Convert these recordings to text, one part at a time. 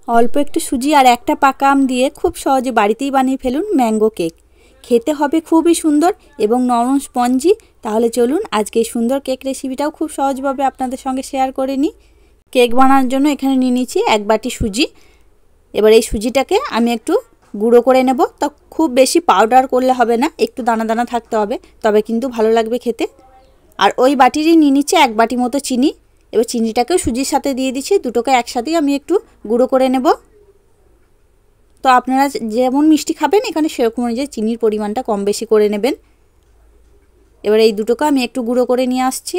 অল্প একটু সুজি আর একটা পাকা আম দিয়ে খুব সহজে বাড়িতেই বানিয়ে ফেলুন ম্যাঙ্গো কেক। খেতে হবে খুবই সুন্দর এবং নরম স্পঞ্জি। তাহলে চলুন আজকে এই সুন্দর কেক রেসিপিটাও খুব সহজভাবে আপনাদের সঙ্গে শেয়ার করে নিই। কেক বানানোর জন্য এখানে নিয়ে নিচ্ছি 1 বাটি সুজি। এবার এই সুজিটাকে আমি একটু গুঁড়ো করে নেব। তো খুব বেশি পাউডার করলে হবে না, একটু দানা দানা থাকতে হবে, তবে কিন্তু ভালো লাগবে খেতে। আর ওই বাটিরই নিয়ে নিচ্ছে 1 বাটি মতো চিনি। এবার চিনিটাকেও সুজির সাথে দিয়ে দিচ্ছি, দুটোকে একসাথেই আমি একটু গুঁড়ো করে নেব। তো আপনারা যেমন মিষ্টি খাবেন এখানে সেরকম অনুযায়ী চিনির পরিমাণটা কম বেশি করে নেবেন। এবার এই দুটোকে আমি একটু গুঁড়ো করে নিয়ে আসছি।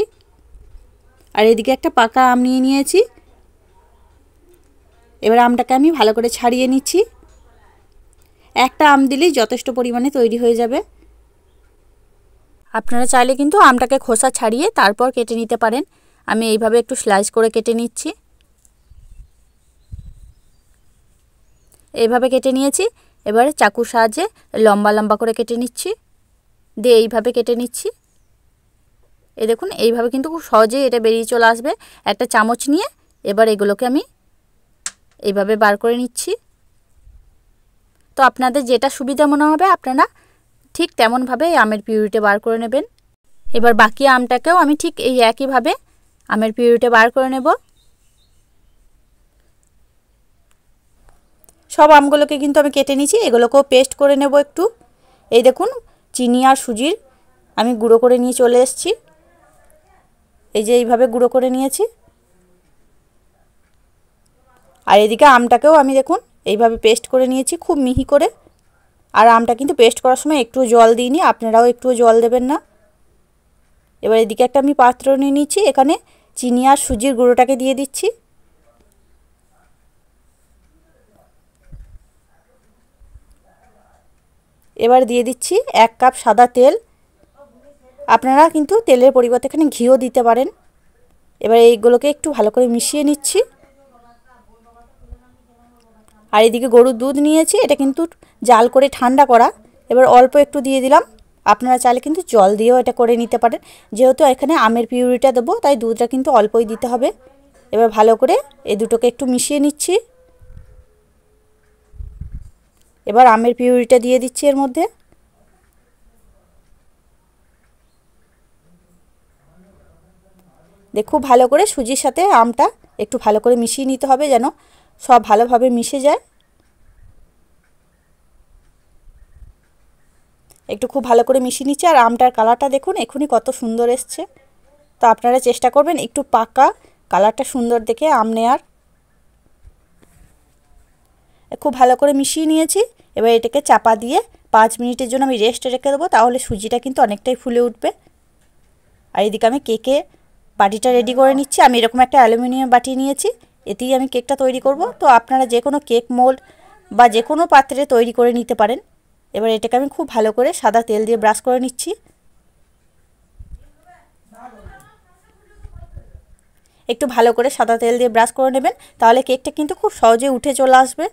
আর এদিকে একটা পাকা আম নিয়ে নিয়েছি। এবার আমটাকে আমি ভালো করে ছাড়িয়ে নিচ্ছি। একটা আম দিলেই যথেষ্ট পরিমাণে তৈরি হয়ে যাবে। আপনারা চাইলে কিন্তু আমটাকে খোসা ছাড়িয়ে তারপর কেটে নিতে পারেন। আমি এইভাবে একটু স্লাইস করে কেটে নিচ্ছি। এইভাবে কেটে নিয়েছি। এবারে চাকুর সাহায্যে লম্বা লম্বা করে কেটে নিচ্ছি, দিয়ে এইভাবে কেটে নিচ্ছি। এই দেখুন এইভাবে কিন্তু খুব সহজেই এটা বেরিয়ে চলে আসবে। একটা চামচ নিয়ে এবার এগুলোকে আমি এইভাবে বার করে নিচ্ছি। তো আপনাদের যেটা সুবিধা মনে হবে আপনারা ঠিক তেমনভাবে আমের পিউরিটা বার করে নেবেন। এবার বাকি আমটাকেও আমি ঠিক এই একইভাবে আমের পিউরিটা বার করে নেব। সব আমগুলোকে কিন্তু আমি কেটে নিয়েছি, এগুলোকেও পেস্ট করে নেব একটু। এই দেখুন চিনি আর সুজির আমি গুঁড়ো করে নিয়ে চলে এসেছি। এই যে এইভাবে গুঁড়ো করে নিয়েছি। আর এদিকে আমটাকেও আমি দেখুন এইভাবে পেস্ট করে নিয়েছি খুব মিহি করে। আর আমটা কিন্তু পেস্ট করার সময় একটু জল দিইনি, আপনারাও একটু জল দেবেন না। এবার এদিকে একটা আমি পাত্র নিয়ে নিচ্ছি, এখানে চিনি আর সুজির গুঁড়োটাকে দিয়ে দিচ্ছি। এবার দিয়ে দিচ্ছি 1 কাপ সাদা তেল। আপনারা কিন্তু তেলের পরিবর্তে এখানে ঘিও দিতে পারেন। এবার এইগুলোকে একটু ভালো করে মিশিয়ে নিচ্ছি। আর এদিকে গরুর দুধ নিয়েছি, এটা কিন্তু জাল করে ঠান্ডা করা। এবার অল্প একটু দিয়ে দিলাম। আপনারা চাইলে কিন্তু জল দিয়েও এটা করে নিতে পারেন। যেহেতু এখানে আমের পিউরিটা দেবো তাই দুধটা কিন্তু অল্পই দিতে হবে। এবার ভালো করে এই দুটোকে একটু মিশিয়ে নিচ্ছি। এবার আমের পিউরিটা দিয়ে দিচ্ছি এর মধ্যে। খুব ভালো করে সুজির সাথে আমটা একটু ভালো করে মিশিয়ে নিতে হবে যেন সব ভালোভাবে মিশে যায়। একটু খুব ভালো করে মিশিয়ে নিচ্ছি। আর আমটার কালারটা দেখুন এখনই কত সুন্দর এসছে। তো আপনারা চেষ্টা করবেন একটু পাকা কালারটা সুন্দর দেখে আম নেয়ার। খুব ভালো করে মিশিয়ে নিয়েছি। এবার এটাকে চাপা দিয়ে 5 মিনিটের জন্য আমি রেস্টে রেখে দেবো, তাহলে সুজিটা কিন্তু অনেকটাই ফুলে উঠবে। আর এদিকে আমি কেকে বাটিটা রেডি করে নিচ্ছি। আমি এরকম একটা অ্যালুমিনিয়াম বাটি নিয়েছি, এতেই আমি কেকটা তৈরি করব। তো আপনারা যে কোনো কেক মোল্ড বা যে কোনো পাত্রে তৈরি করে নিতে পারেন। এবার এটাকে আমি খুব ভালো করে সাদা তেল দিয়ে ব্রাশ করে নিচ্ছি। একটু ভালো করে সাদা তেল দিয়ে ব্রাশ করে নেবেন, তাহলে কেকটা কিন্তু খুব সহজে উঠে চলে আসবে।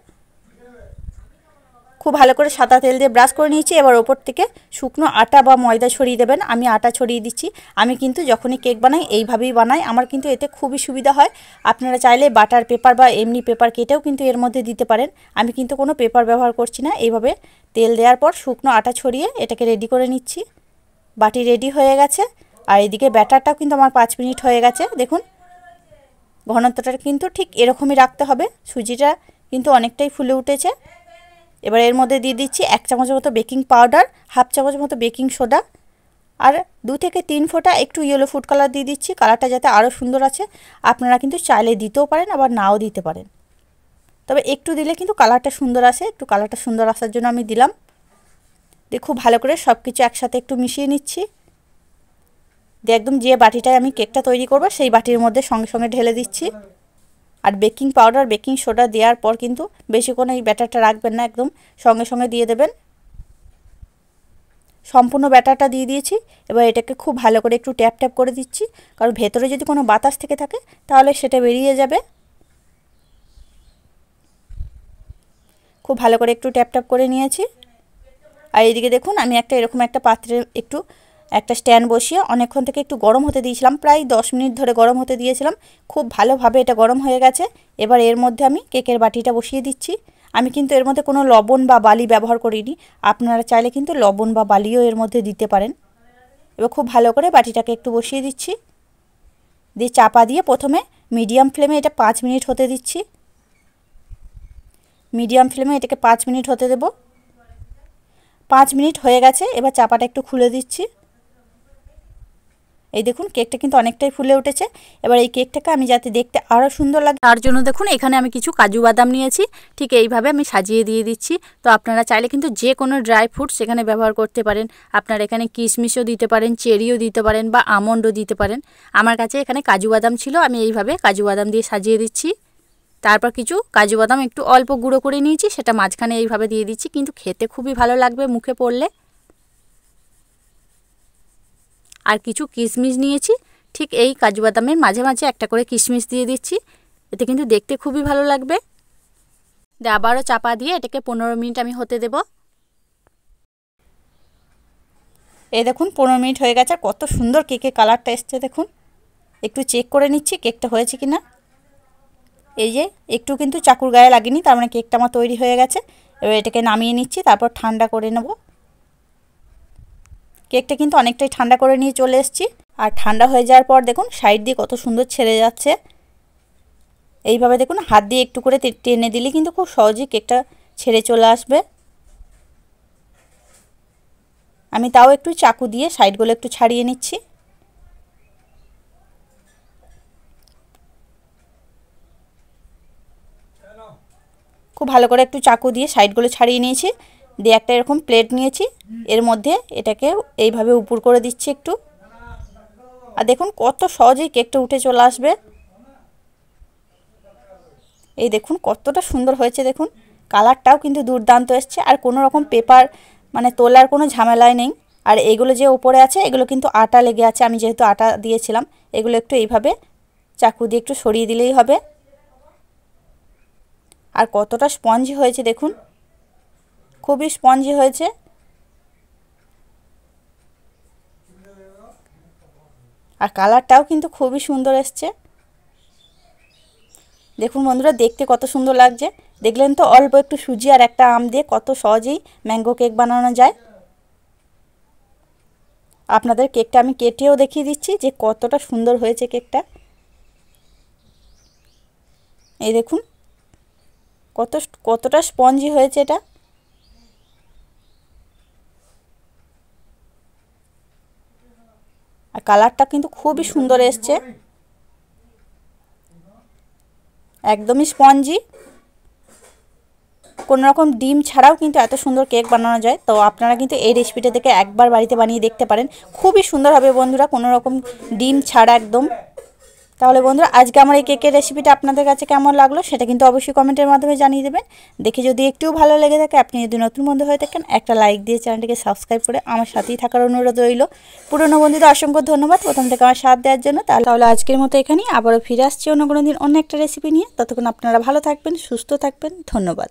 খুব ভালো করে সাদা তেল দিয়ে ব্রাশ করে নিয়েছি। এবার ওপর থেকে শুকনো আটা বা ময়দা ছড়িয়ে দেবেন। আমি আটা ছড়িয়ে দিচ্ছি। আমি কিন্তু যখনই কেক বানাই এইভাবেই বানাই, আমার কিন্তু এতে খুবই সুবিধা হয়। আপনারা চাইলে বাটার পেপার বা এমনি পেপার কেটেও কিন্তু এর মধ্যে দিতে পারেন। আমি কিন্তু কোনো পেপার ব্যবহার করছি না। এইভাবে তেল দেওয়ার পর শুকনো আটা ছড়িয়ে এটাকে রেডি করে নিচ্ছি। বাটি রেডি হয়ে গেছে। আর এদিকে ব্যাটারটাও কিন্তু আমার 5 মিনিট হয়ে গেছে। দেখুন ঘনত্বটা কিন্তু ঠিক এরকমই রাখতে হবে। সুজিটা কিন্তু অনেকটাই ফুলে উঠেছে। এবার এর মধ্যে দিয়ে দিচ্ছি 1 চামচের মতো বেকিং পাউডার, হাফ চামচের মতো বেকিং সোডা, আর 2 থেকে 3 ফোঁটা একটু ইয়েলো ফুড কালার দিয়ে দিচ্ছি, কালারটা যাতে আরও সুন্দর আছে। আপনারা কিন্তু চাইলে দিতেও পারেন আবার নাও দিতে পারেন, তবে একটু দিলে কিন্তু কালারটা সুন্দর আসে। একটু কালারটা সুন্দর আসার জন্য আমি দিলাম। দিয়ে খুব ভালো করে সব কিছু একসাথে একটু মিশিয়ে নিচ্ছি। দিয়ে একদম যে বাটিটায় আমি কেকটা তৈরি করব সেই বাটির মধ্যে সঙ্গে সঙ্গে ঢেলে দিচ্ছি। আর বেকিং পাউডার বেকিং সোডা দেওয়ার পর কিন্তু বেশিক্ষণ এই ব্যাটারটা রাখবেন না, একদম সঙ্গে সঙ্গে দিয়ে দেবেন। সম্পূর্ণ ব্যাটারটা দিয়ে দিয়েছি। এবার এটাকে খুব ভালো করে একটু ট্যাপ ট্যাপ করে দিচ্ছি, কারণ ভেতরে যদি কোনো বাতাস থেকে থাকে তাহলে সেটা বেরিয়ে যাবে। খুব ভালো করে একটু ট্যাপ ট্যাপ করে নিয়েছি। আর এইদিকে দেখুন আমি এরকম একটা পাত্রে একটু একটা স্ট্যান্ড বসিয়ে অনেকক্ষণ থেকে একটু গরম হতে দিয়েছিলাম, প্রায় 10 মিনিট ধরে গরম হতে দিয়েছিলাম। খুব ভালোভাবে এটা গরম হয়ে গেছে। এবার এর মধ্যে আমি কেকের বাটিটা বসিয়ে দিচ্ছি। আমি কিন্তু এর মধ্যে কোনো লবণ বা বালি ব্যবহার করিনি, আপনারা চাইলে কিন্তু লবণ বা বালিও এর মধ্যে দিতে পারেন। এবার খুব ভালো করে বাটিটাকে একটু বসিয়ে দিচ্ছি, দিয়ে চাপা দিয়ে প্রথমে মিডিয়াম ফ্লেমে এটা 5 মিনিট হতে দিচ্ছি। মিডিয়াম ফ্লেমে এটাকে 5 মিনিট হতে দেব। 5 মিনিট হয়ে গেছে, এবার চাপাটা একটু খুলে দিচ্ছি। এই দেখুন কেকটা কিন্তু অনেকটাই ফুলে উঠেছে। এবার এই কেকটাকে আমি যাতে দেখতে আরও সুন্দর লাগে তার জন্য দেখুন এখানে আমি কিছু কাজু বাদাম নিয়েছি, ঠিক এইভাবে আমি সাজিয়ে দিয়ে দিচ্ছি। তো আপনারা চাইলে কিন্তু যে কোনো ড্রাই ফ্রুটস এখানে ব্যবহার করতে পারেন। আপনারা এখানে কিশমিশও দিতে পারেন, চেরিও দিতে পারেন বা আমন্ডও দিতে পারেন। আমার কাছে এখানে কাজু বাদাম ছিল, আমি এইভাবে কাজু বাদাম দিয়ে সাজিয়ে দিচ্ছি। তারপর কিছু কাজু বাদাম একটু অল্প গুঁড়ো করে নিয়েছি, সেটা মাঝখানে এইভাবে দিয়ে দিচ্ছি, কিন্তু খেতে খুবই ভালো লাগবে মুখে পড়লে। আর কিছু কিশমিশ নিয়েছি, ঠিক এই কাজু বাদামের মাঝে মাঝে একটা করে কিশমিশ দিয়ে দিচ্ছি, এতে কিন্তু দেখতে খুবই ভালো লাগবে। আবারও চাপা দিয়ে এটাকে 15 মিনিট আমি হতে দেব। এই দেখুন 15 মিনিট হয়ে গেছে, কত সুন্দর কেকের কালারটা এসছে দেখুন। একটু চেক করে নিচ্ছি কেকটা হয়েছে কি না। এই যে একটু কিন্তু চাকুর গায়ে লাগেনি, তার মানে কেকটা আমার তৈরি হয়ে গেছে। এবার এটাকে নামিয়ে নিচ্ছি, তারপর ঠান্ডা করে নেব। কেকটা কিন্তু অনেকটাই ঠান্ডা করে নিয়ে চলে এসেছি। আর ঠান্ডা হয়ে যাওয়ার পর দেখুন সাইড দিয়ে কত সুন্দর ছেড়ে যাচ্ছে। এইভাবে দেখুন হাত দিয়ে একটু করে টেনে দিলে কিন্তু খুব সহজেই কেকটা ছেড়ে চলে আসবে। আমি তাও একটু চাকু দিয়ে সাইডগুলো একটু ছাড়িয়ে নিচ্ছি। খুব ভালো করে একটু চাকু দিয়ে সাইডগুলো ছাড়িয়ে নিয়েছি, দিয়ে একটা এরকম প্লেট নিয়েছি, এর মধ্যে এটাকে এইভাবে উপর করে দিচ্ছি একটু। আর দেখুন কত সহজেই কেকটা উঠে চলে আসবে। এই দেখুন কতটা সুন্দর হয়েছে, দেখুন কালারটাও কিন্তু দুর্দান্ত এসছে। আর কোনো রকম পেপার মানে তোলার কোনো ঝামেলাই নেই। আর এগুলো যে উপরে আছে এগুলো কিন্তু আটা লেগে আছে, আমি যেহেতু আটা দিয়েছিলাম। এগুলো একটু এইভাবে চাকু দিয়ে একটু সরিয়ে দিলেই হবে। আর কতটা স্পঞ্জি হয়েছে দেখুন, খুবই স্পঞ্জি হয়েছে। আর কালারটাও কিন্তু খুবই সুন্দর এসছে। দেখুন বন্ধুরা দেখতে কত সুন্দর লাগছে। দেখলেন তো অল্প একটু সুজি আর একটা আম দিয়ে কত সহজেই ম্যাঙ্গো কেক বানানো যায়। আপনাদের কেকটা আমি কেটেও দেখিয়ে দিচ্ছি যে কতটা সুন্দর হয়েছে কেকটা। এই দেখুন কতটা স্পঞ্জি হয়েছে এটা। আর কালারটা কিন্তু খুবই সুন্দর এসছে, একদমই স্পঞ্জি। কোনো রকম ডিম ছাড়াও কিন্তু এত সুন্দর কেক বানানো যায়। তো আপনারা কিন্তু এই রেসিপিটা থেকে একবার বাড়িতে বানিয়ে দেখতে পারেন, খুবই সুন্দর হবে বন্ধুরা, কোনো রকম ডিম ছাড়া একদম। তাহলে বন্ধুরা আজকে আমার এই কেকের রেসিপিটা আপনাদের কাছে কেমন লাগলো সেটা কিন্তু অবশ্যই কমেন্টের মাধ্যমে জানিয়ে দেবেন। দেখে যদি একটুও ভালো লেগে থাকে, আপনি যদি নতুন বন্ধু হয়ে থাকেন, একটা লাইক দিয়ে চ্যানেলটিকে সাবস্ক্রাইব করে আমার সাথেই থাকার অনুরোধ রইল। পুরনো বন্ধুদের অসংখ্য ধন্যবাদ প্রথম থেকে আমার সাথ দেওয়ার জন্য। তাহলে আজকের মতো এখানেই, আবারও ফিরে আসছি অন্য কোনো দিন অন্য একটা রেসিপি নিয়ে। ততক্ষণ আপনারা ভালো থাকবেন, সুস্থ থাকবেন, ধন্যবাদ।